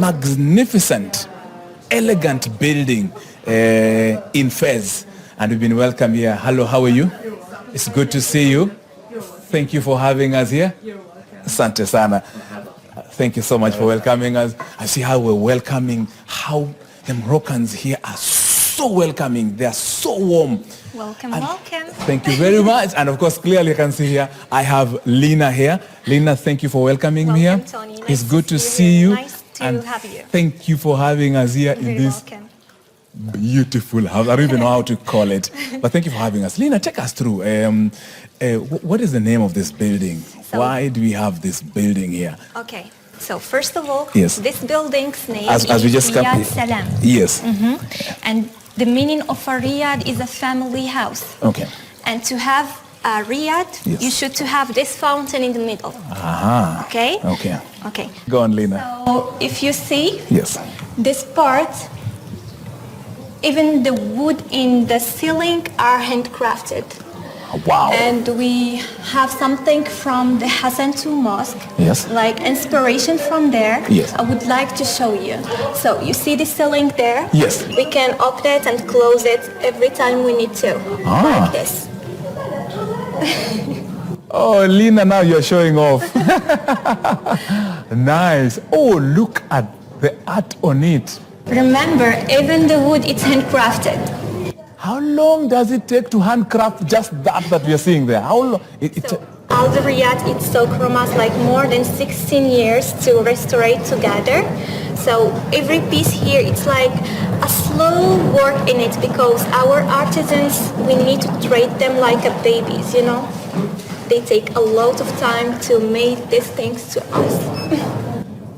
magnificent, elegant building in Fez. And we've been welcomed here. Hello, how are you? It's good to see you. Thank you for having us here. Asante sana. Thank you so much for welcoming us. I see how we're welcoming, how the Moroccans here are so welcoming. They are so warm. Welcome, welcome. Thank you very much. And of course, clearly you can see here, I have Lina here. Lina, thank you for welcoming me here. Tony. Nice it's good to see you. Nice to have you. Thank you for having us here in this beautiful house. I don't even know how to call it. But thank you for having us. Lina, take us through. What is the name of this building? Why do we have this building here? Okay. So first of all, yes. This building's name as we is just Riyad Salam. Yes. And the meaning of a Riyad is a family house. Okay. And to have a Riyad, yes. you should to have this fountain in the middle. Aha. Okay? Okay. Okay. Go on, Lina. So if you see, yes. This part, even the wood in the ceiling are handcrafted. Wow. And we have something from the Hassan II Mosque. Yes. Like inspiration from there. Yes. I would like to show you. So you see the ceiling there? Yes. We can open it and close it every time we need to. Like this. Oh, Lina, now you're showing off. Nice. Oh, look at the art on it. Remember, even the wood, it's handcrafted. How long does it take to handcraft just that we are seeing there? How long? All the Riyadh, it took from us like more than 16 years to restore it together. So every piece here, it's like a slow work in it because our artisans, we need to treat them like a babies, you know? They take a lot of time to make these things to us.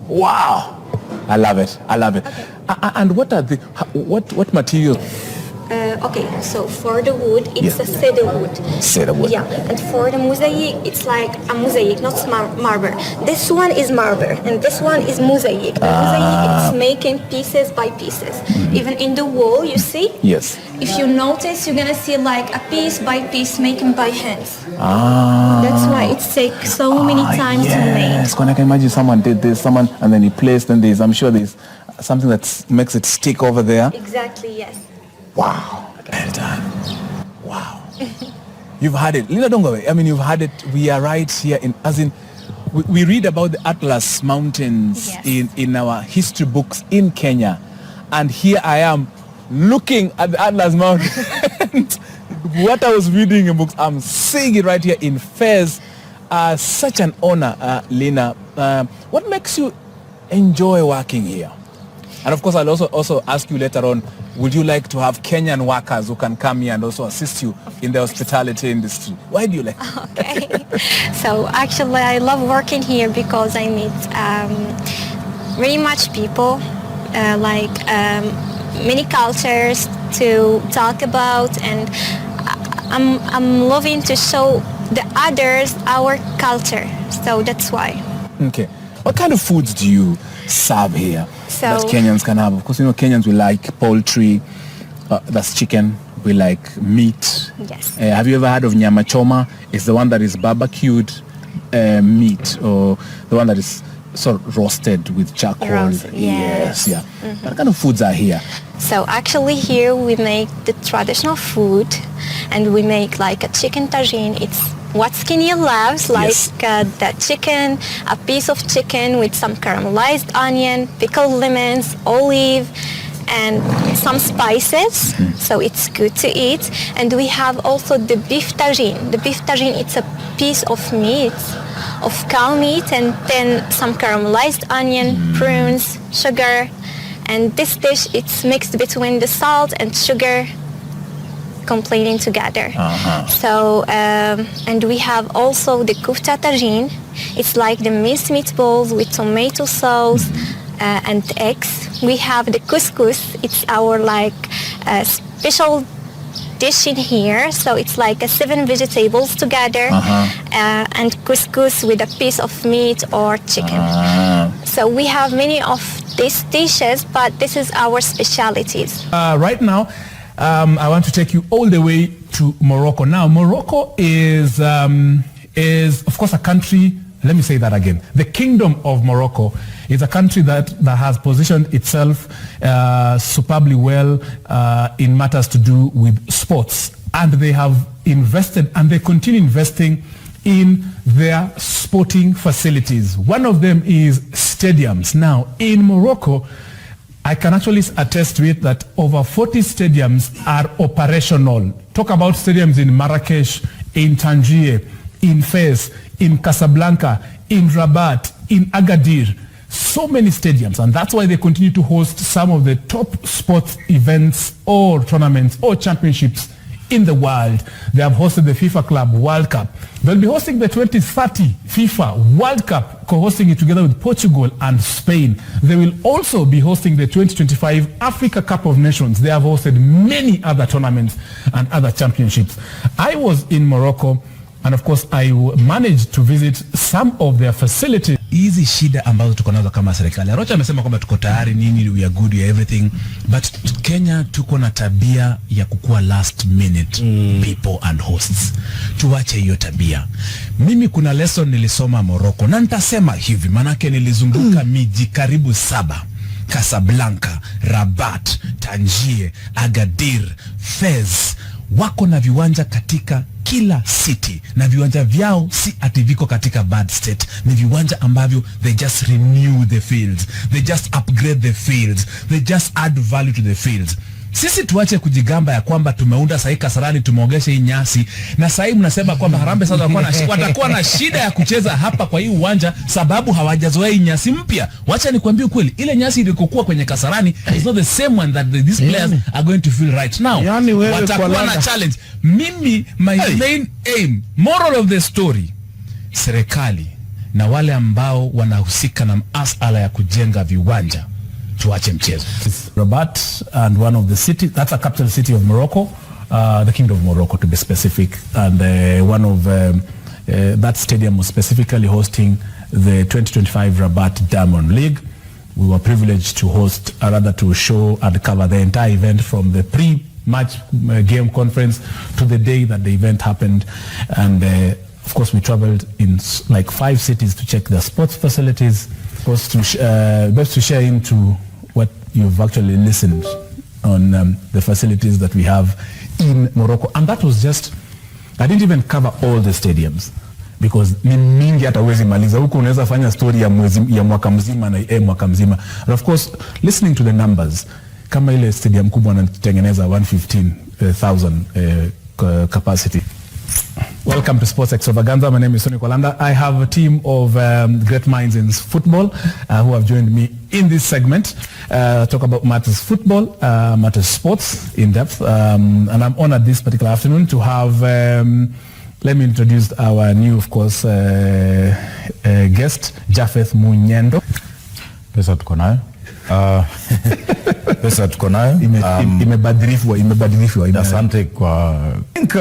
Wow. I love it. I love it. Okay. And what are the, what materials? Okay, so for the wood, it's a cedar wood. Cedar wood. Yeah, and for the mosaic, it's like a mosaic, not marble. This one is marble, and this one is mosaic. The mosaic is making pieces by pieces. Even in the wall, you see? Yes. If you notice, you're gonna see like a piece by piece making by hands. That's why it takes so many times to make. Yes, when I can imagine someone did this, and then he placed, and I'm sure there's something that makes it stick over there. Exactly, yes. Wow. Well done. Wow. You've had it. Lina, don't go away. I mean, you've had it. We are right here we read about the Atlas Mountains in our history books in Kenya. And here I am looking at the Atlas Mountains. What I was reading in books, I'm seeing it right here in Fez. Such an honor, Lina. What makes you enjoy working here? And of course, I'll also ask you later on, would you like to have Kenyan workers who can come here and also assist you in the hospitality industry? Why do you like it? Okay. So actually, I love working here because I meet very much people, many cultures to talk about, and I'm loving to show the others our culture. So that's why. Okay. What kind of foods do you serve here that Kenyans can have? Of course, you know, Kenyans, we like poultry, that's chicken, we like meat. Yes. Have you ever heard of nyama choma? It's the one that is barbecued meat, or the one that is sort of roasted with charcoal. Yes, yeah. What kind of foods are here? So actually here we make the traditional food, and we make like a chicken tagine. It's what Kinney loves, like that chicken, a piece of chicken with some caramelized onion, pickled lemons, olive, and some spices, so it's good to eat. And we have also the beef tagine. The beef tagine, it's a piece of meat, of cow meat, and then some caramelized onion, prunes, sugar. And this dish, it's mixed between the salt and sugar, completing together. So, and we have also the kufta tagine. It's like the minced meatballs with tomato sauce and eggs. We have the couscous. It's our special dish in here. So it's like 7 vegetables together and couscous with a piece of meat or chicken. So we have many of these dishes, but this is our specialities. Right now, I want to take you all the way to Morocco. Now, Morocco is of course, a country let me say that again. The Kingdom of Morocco is a country that has positioned itself superbly well in matters to do with sports. And they have invested and they continue investing in their sporting facilities. One of them is stadiums. Now, in Morocco, I can actually attest to it that over 40 stadiums are operational. Talk about stadiums in Marrakesh, in Tanger, in Fez, in Casablanca, in Rabat, in Agadir. So many stadiums, and that's why they continue to host some of the top sports events or tournaments or championships in the world. They have hosted the FIFA Club World Cup. They'll be hosting the 2030 FIFA World Cup, co-hosting it together with Portugal and Spain. They will also be hosting the 2025 Africa Cup of Nations. They have hosted many other tournaments and other championships. I was in Morocco, and of course I managed to visit some of their facilities. Hizi shida ambazo tuko nazo kama serikali. Rocha amesema kwamba tuko tayari nini, we are good, we are everything, but Kenya tuko na tabia ya kukua last minute people and hosts. Tuache hiyo tabia. Mimi kuna lesson nilisoma Morocco na nitasema hivi, manake nilizunguka miji karibu 7. Casablanca, Rabat, Tanger, Agadir, Fez. Wako na viwanja katika kila city, na viwanja vyao si ati viko katika bad state. Ni viwanja ambavyo they just renew the fields, they just upgrade the fields, they just add value to the fields. Sisi tuache kujigamba ya kwamba tumeunda sahi Kasarani, tumeogesha hii nyasi, na sahi mnasema kwamba Harambee sasa watakuwa na shida ya kucheza hapa kwa hii uwanja sababu hawajazoea hii nyasi mpya. Wacha nikwambie kweli, ile nyasi ilikokuwa kwenye Kasarani is not the same one that these players are going to feel right now. Yani watakuwa na challenge. Mimi my main aim, moral of the story, serikali na wale ambao wanahusika na masuala ya kujenga viwanja, tuache mchezo. Rabat, and one of the cities, that's a capital city of Morocco, the Kingdom of Morocco to be specific, and one of that stadium was specifically hosting the 2025 Rabat Diamond League. We were privileged to host, or rather to show and cover the entire event from the pre-match game conference to the day that the event happened, and of course we traveled in like 5 cities to check their sports facilities. Of course, best to share into what you've actually listened on the facilities that we have in Morocco. And that was just, I didn't even cover all the stadiums because ni mingi hata huwezi maliza. Huko unaweza fanya story ya mwaka mzima na mwaka mzima. And of course, listening to the numbers, kama ile stadium kubwa wanatengeneza 115,000 capacity. Welcome to Sports Extravaganza. My name is Sonny Kolanda. I have a team of great minds in football who have joined me in this segment. Talk about matters football, matters sports in depth. And I'm honored this particular afternoon to have, let me introduce our new, of course, guest, Japheth Munyendo. Pesa tuko nayo. Pesa tuko nayo. Imebadilishwa. Asante kwa... I think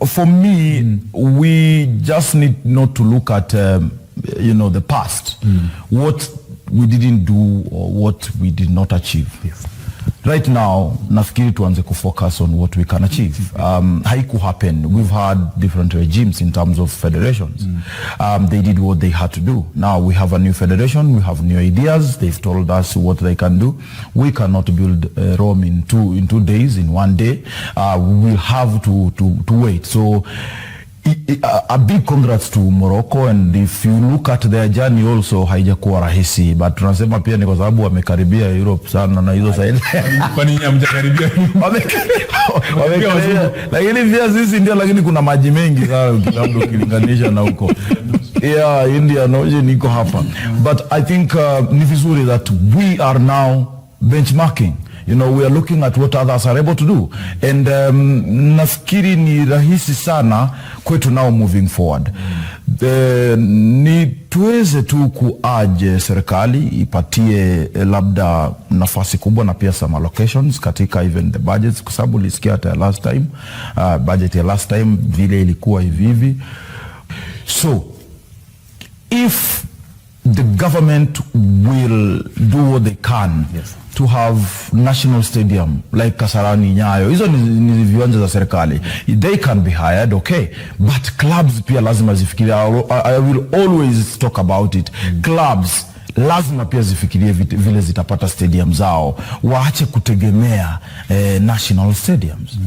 for me, we just need not to look at, the past, what we didn't do or what we did not achieve. Yes. Right now, nafikiri tuanze kufocus on what we can achieve. Haiku happen. We've had different regimes in terms of federations. They did what they had to do. Now we have a new federation. We have new ideas. They've told us what they can do. We cannot build Rome in 2 days, in 1 day. We'll have to wait. So a big congrats to Morocco, and if you look at their journey also haijakuwa rahisi, but tunasema pia ni kwa sababu wamekaribia Europe sana na hizo side. Kwa nini hamjakaribia? Wamekaribia. Lakini pia sisi ndio, lakini kuna maji mengi sana ukilinganisha na huko. Yeah, India na niko hapa. But I think ni vizuri that we are now benchmarking. We are looking at what others are able to do. And nafikiri ni rahisi sana kwetu now moving forward. Ni tuweze tu kuaje serikali ipatie labda nafasi kubwa na pia some allocations katika even the budgets, kwa sababu lisikia hata last time, budget ya last time vile ilikuwa hivi. So, if the government will do what they can to have national stadium like Kasarani, Nyayo. Hizo ni viwanja za serikali. They can be hired, okay. But clubs pia lazima zifikirie. I will always talk about it. Clubs lazima pia zifikirie vile zitapata stadium zao. Waache kutegemea national stadiums.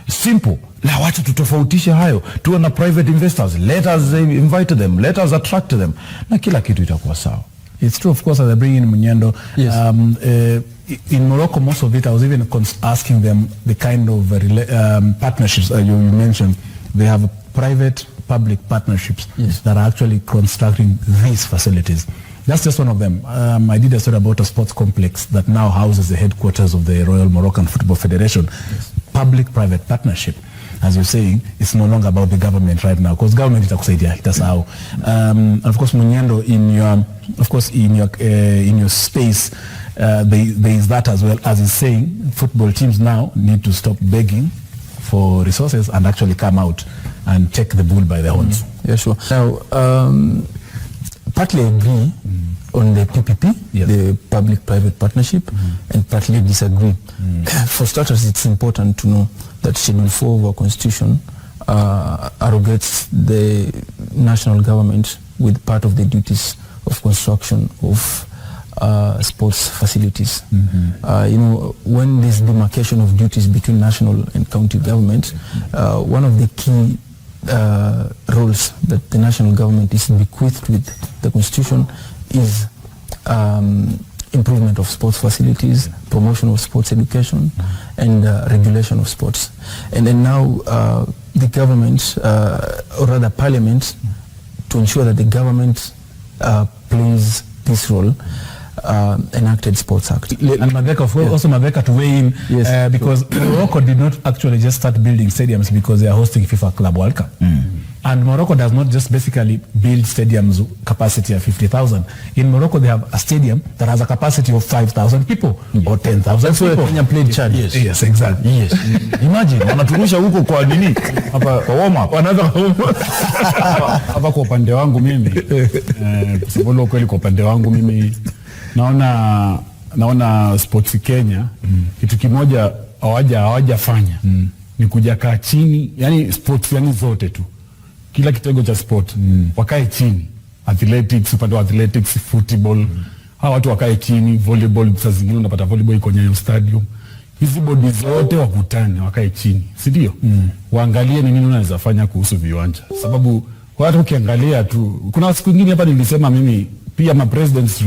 Simple. La wacha tutofautishe hayo. Tuwe na private investors. Let us invite them. Let us attract them. Na kila kitu itakuwa sawa. It's true, of course, as I bring in Munyendo. Yes. In Morocco, most of it, I was even asking them the kind of partnerships you mentioned. They have private-public partnerships that are actually constructing these facilities. That's just one of them. I did a story about a sports complex that now houses the headquarters of the Royal Moroccan Football Federation. Public-private partnership. As you're saying, it's no longer about the government right now, because government itakusaidia itasahau. And of course, Munyendo, in your space, there is that as well. As he's saying, football teams now need to stop begging for resources and actually come out and take the bull by the horns. Yeah, sure. Now, partly agree on the PPP, the public-private partnership, and partly disagree. For starters, it's important to know that Schedule 4 of our Constitution arrogates the national government with part of the duties of construction of sports facilities. When there's demarcation of duties between national and county government, one of the key roles that the national government is bequeathed with the Constitution is improvement of sports facilities, promotion of sports education, and regulation of sports. And then now the government, or rather Parliament, to ensure that the government plays this role, enacted Sports Act. And Maveka, also Maveka to weigh in, because Morocco did not actually just start building stadiums because they are hosting FIFA Club World Cup. And Morocco does not just basically build stadiums capacity of 50,000. In Morocco, they have a stadium that has a capacity of 5,000 people or 10,000 people. So Kenya played Chad. Yes, exactly. Yes. Imagine, wanaturusha huko kwa nini? Hapa kwa warm up. Hapa kwa upande wangu mimi, kusema kweli kwa upande wangu mimi, naona sports Kenya, kitu kimoja hawajafanya ni kuja kaa chini, yani sports yani zote tu. Kila kitengo cha sport wakae chini. Athletics, upande wa athletics, football, hawa watu wakae chini, volleyball, saa zingine unapata volleyball iko Nyayo stadium. Hizi bodi zote wakutane, wakae chini, si ndio? Waangalie ni nini unaweza fanya kuhusu viwanja. Sababu watu ukiangalia tu, kuna siku nyingine hapa nilisema mimi pia ma presidents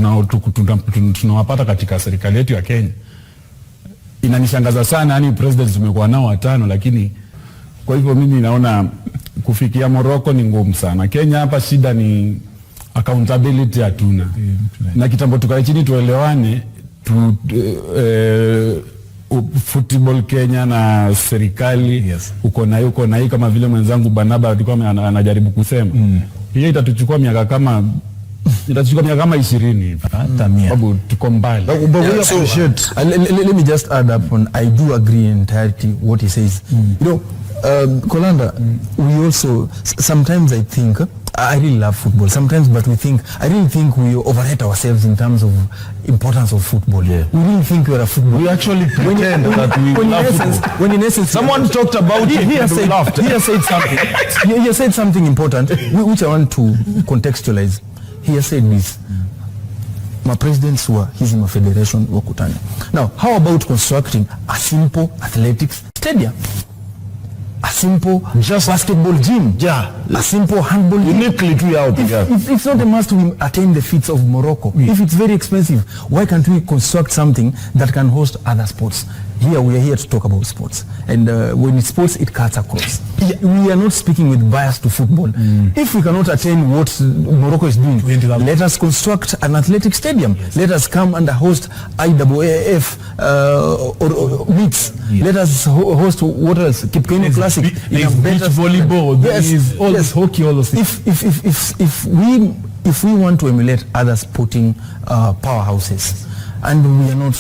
tunawapata katika serikali yetu ya Kenya. Inanishangaza sana, yani presidents tumekuwa nao 5, lakini kwa hivyo mimi naona kufikia Morocco ni ngumu sana. Kenya hapa shida ni accountability hatuna. Na kitambo tukae chini tuelewane football Kenya na serikali uko na hii kama vile mwenzangu Banaba alikuwa anajaribu kusema. Hiyo itatuchukua miaka kama 20 sababu tuko mbali. Let me just add up on, I do agree in entirety what he says. Kolanda, we also, sometimes I think, I really love football sometimes, but I really think we overrate ourselves in terms of importance of football. We really think we are a football. We actually pretend that we love football. When in essence, someone talked about it, he has said something important, which I want to contextualize. He has said this. My presidents were hizi federation wakutani. Now, how about constructing a simple athletics stadium? A simple just basketball gym. A simple handball gym. Uniquely to out. It's not a must to attain the feats of Morocco. If it's very expensive, why can't we construct something that can host other sports? Here we are here to talk about sports, and when it's sports, it cuts across. We are not speaking with bias to football. If we cannot attain what Morocco is doing, let us construct an athletic stadium. Let us come and host IAAF or meets. Let us host what else? Keep Classic. Beach volleyball. Yes, all this hockey, all those things. If we want to emulate other sporting powerhouses, and we are not,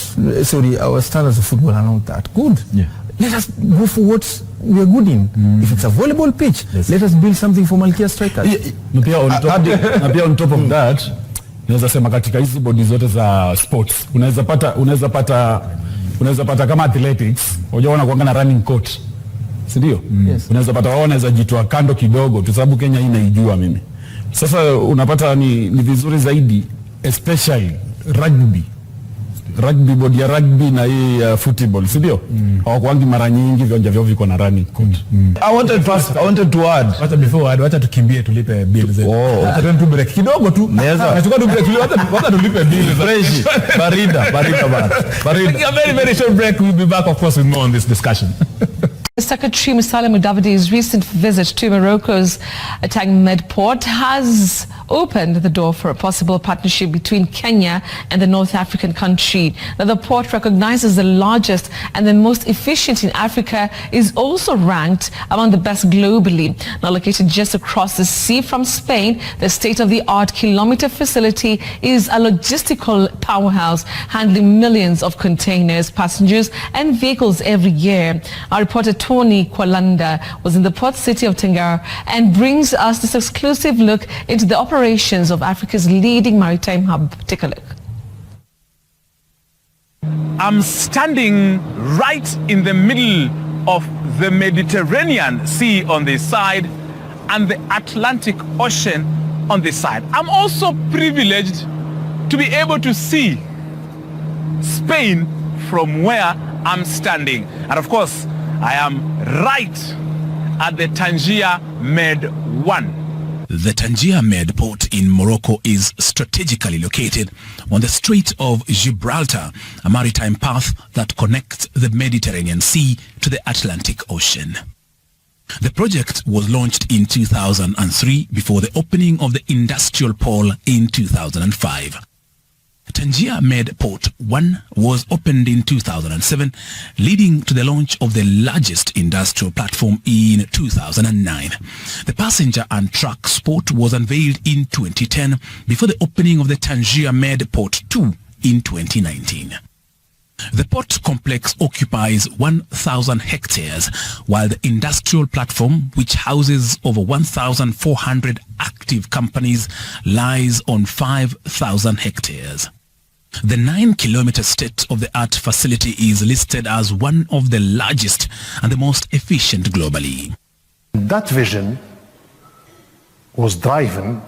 our standards of football are not that good. Let us go for what we are good in. If it's a volleyball pitch, let us build something for Malkia strikers. On top of that, naweza sema katika hizi bodi zote za sports unaweza pata kama athletics, unajua wanakuanga na running court, si ndio? Yes. Unaweza pata wao wanaweza jitoa kando kidogo tu, sababu Kenya inaijua mimi. Sasa unapata ni vizuri zaidi, especially rugby bodi ya rugby na hii football, si ndio? Hawakuangi mara nyingi viwanja vyao viko na running court. I wanted to add. Wacha tukimbie tulipe bill zetu. Hata tu break kidogo tu. Nachukua tu break, wacha tulipe bill. Fresh. Barida. Taking a very, very short break. We'll be back, of course, with more on this discussion. Secretary Musalia Mudavadi's recent visit to Morocco's Tanger Med Port has opened the door for a possible partnership between Kenya and the North African country. Now, the port, recognized as the largest and the most efficient in Africa, is also ranked among the best globally. Now, located just across the sea from Spain, the state-of-the-art kilometer facility is a logistical powerhouse, handling millions of containers, passengers and vehicles every year. Our reporter Tony Kwalanda was in the port city of Tanger and brings us this exclusive look into the operations of Africa's leading maritime hub. Take a look. I'm standing right in the middle of the Mediterranean Sea on this side and the Atlantic Ocean on this side. I'm also privileged to be able to see Spain from where I'm standing. And of course, I am right at the Tanger Med 1. The Tanger Med Port in Morocco is strategically located on the Strait of Gibraltar, a maritime path that connects the Mediterranean Sea to the Atlantic Ocean. The project was launched in 2003 before the opening of the industrial pole in 2005. Tanger Med Port 1 was opened in 2007, leading to the launch of the largest industrial platform in 2009. The passenger and truck port was unveiled in 2010 before the opening of the Tanger Med Port 2 in 2019. The port complex occupies 1,000 hectares, while the industrial platform, which houses over 1,400 active companies, lies on 5,000 hectares. The 9-kilometer state-of-the-art facility is listed as one of the largest and the most efficient globally. That vision was driven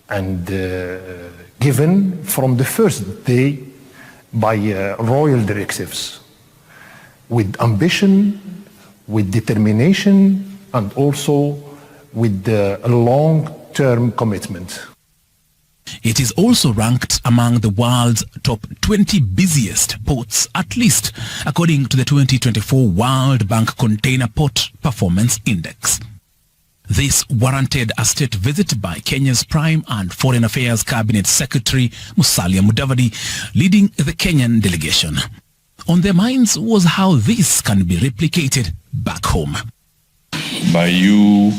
and given from the first day by royal directives, with ambition, with determination, and also with a long-term commitment. It is also ranked among the world's top 20 busiest ports, at least according to the 2024 World Bank Container Port Performance Index. This warranted a state visit by Kenya's Prime and Foreign Affairs Cabinet Secretary Musalia Mudavadi, leading the Kenyan delegation. On their minds was how this can be replicated back home. By you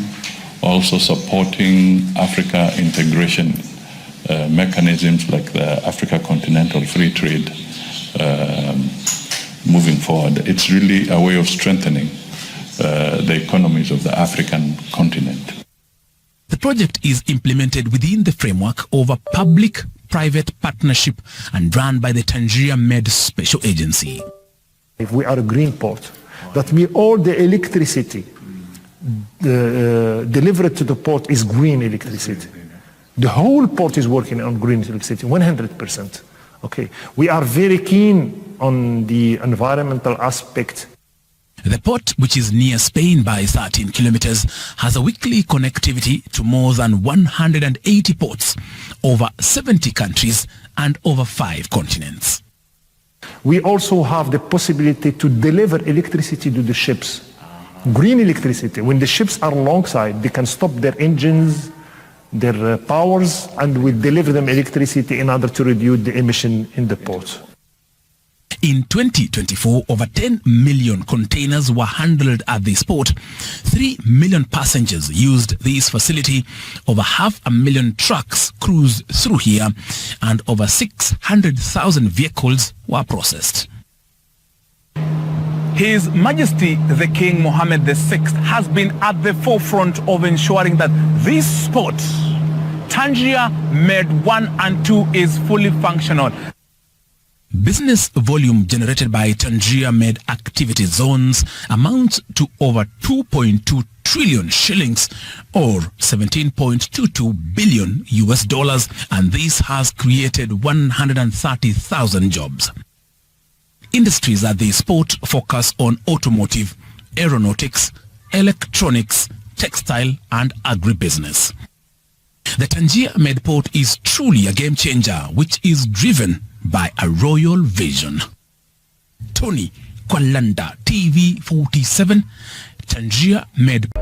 also supporting Africa integration mechanisms like the Africa Continental Free Trade moving forward, it's really a way of strengthening the economies of the African continent. The project is implemented within the framework of a public-private partnership and run by the Tanger Med Special Agency. If we are a green port, that means all the electricity delivered to the port is green electricity. The whole port is working on green electricity, 100%. Okay, we are very keen on the environmental aspect. The port, which is near Spain by 13 kilometers, has a weekly connectivity to more than 180 ports, over 70 countries and over 5 continents. We also have the possibility to deliver electricity to the ships. Green electricity. When the ships are alongside, they can stop their engines, their powers, and we deliver them electricity in order to reduce the emission in the port. In 2024, over 10 million containers were handled at this port. 3 million passengers used this facility. Over 500,000 trucks cruised through here, and over 600,000 vehicles were processed. His Majesty the King Mohammed VI has been at the forefront of ensuring that this port Tanger Med 1 and 2 is fully functional. Business volume generated by Tanger Med activity zones amounts to over 2.2 trillion shillings or 17.22 billion US dollars, and this has created 130,000 jobs. Industries at the port focus on automotive, aeronautics, electronics, textile and agribusiness. The Tanger Med Port is truly a game changer which is driven by a royal vision. Tony Kwalanda, TV 47, Tanger Med Port.